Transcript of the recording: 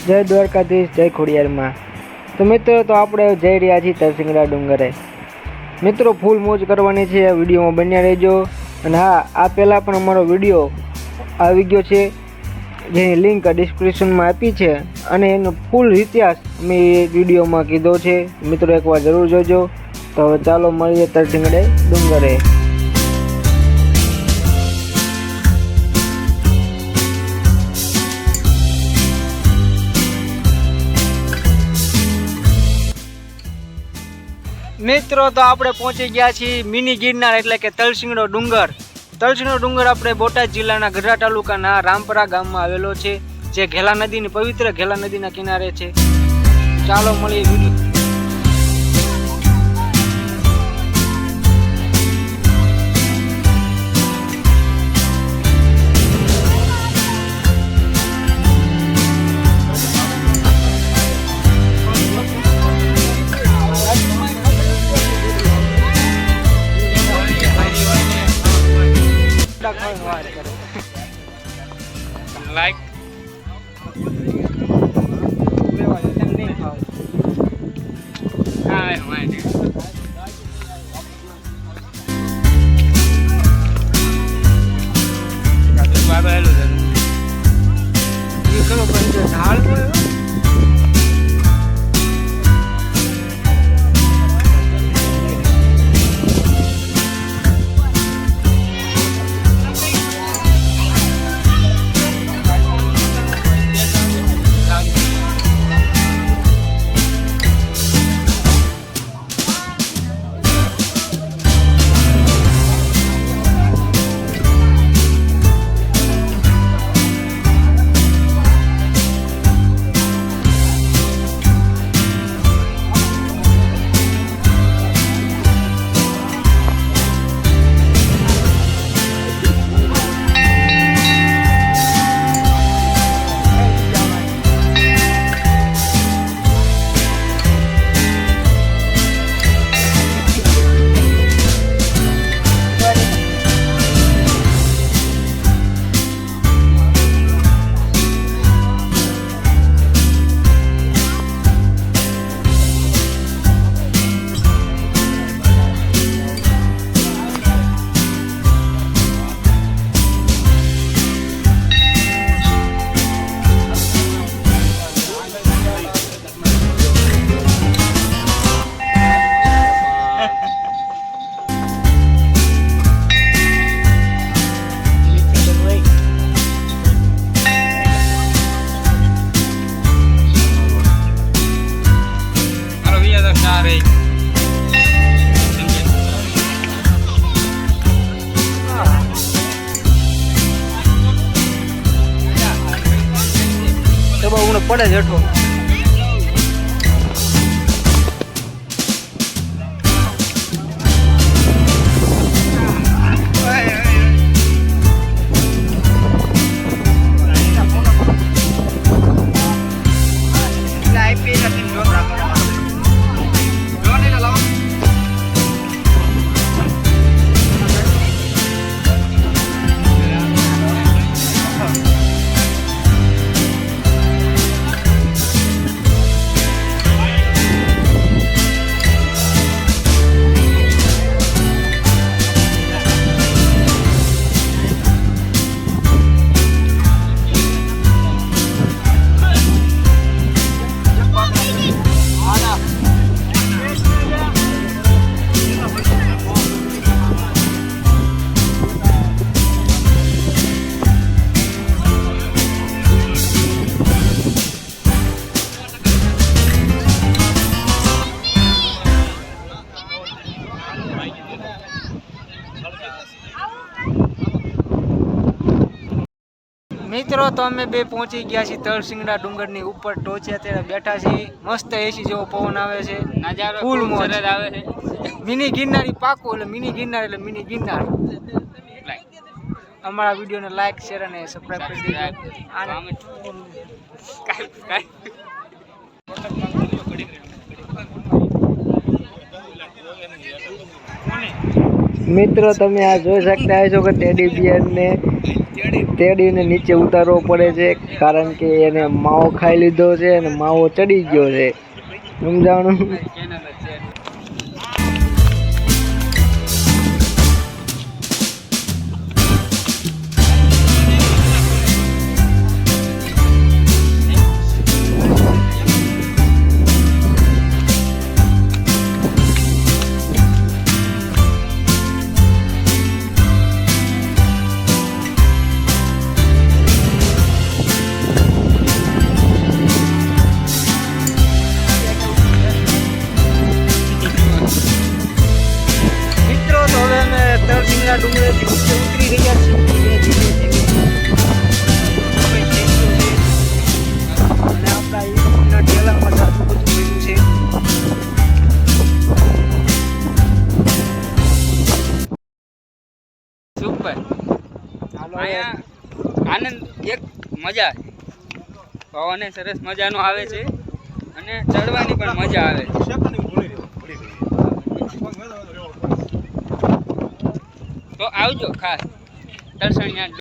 જય દ્વારકાધીશ, જય ખોડિયારમાં। તો મિત્રો તો આપણે જઈ રહ્યા છીએ તરસિંગડા ડુંગરે। મિત્રો ફૂલ મોજ કરવાની છે, આ વિડીયોમાં બન્યા રહેજો। અને હા, આ પહેલાં પણ અમારો વિડીયો આવી ગયો છે, જેની લિંક ડિસ્ક્રિપ્શનમાં આપી છે, અને એનો ફૂલ ઇતિહાસ મેં એ વિડીયોમાં કીધો છે। મિત્રો એકવાર જરૂર જોજો। તો હવે ચાલો મળીએ તરસિંગડે ડુંગરે। મિત્રો તો આપણે પહોંચી ગયા છીએ મિની ગિરનાર એટલે કે તરસિંગડો ડુંગર। તરસિંગડો ડુંગર આપણે બોટાદ જિલ્લાના ગઢડા તાલુકાના રામપરા ગામમાં આવેલો છે, જે ઘેલા નદીની પવિત્ર ઘેલા નદીના કિનારે છે। ચાલો મળીએ વિડીયો। લાઈક પડે જેઠો મિત્રો તો અમે બે પહોંચી ગયા છીએ તરસિંગડા ડુંગરની ઉપર ટોચે અત્યારે બેઠા છીએ। મસ્ત એસી જેવો પવન આવે છે, નજારો ફૂલ મોજ આવે છે। મિની ગિરનારી પાકું, એટલે મિની ગિરનાર એટલે મિની ગિરનાર। અમારા વિડીયોને લાઈક, શેર અને સબસ્ક્રાઇબ કરી દેજો। મિત્રો તમે આ જોઈ શકતા છો કે ટેડી બિયર ને તેડીને નીચે ઉતારવો પડે છે, કારણ કે એને માવો ખાઈ લીધો છે અને માવો ચડી ગયો છે. સમજાણું? તરસિંગડા ડુંગરેથી નીચે ઉતરી રહ્યા છીએ. અને આપણા ઈના ઠેલામાં સાચું બધું મળ્યું છે. સુપર. અહીંયા આનંદ એક મજા પવન સરસ મજાનો આવે છે અને ચડવાની પણ મજા આવે છે. તો આવજો ખાસ તરસણિયા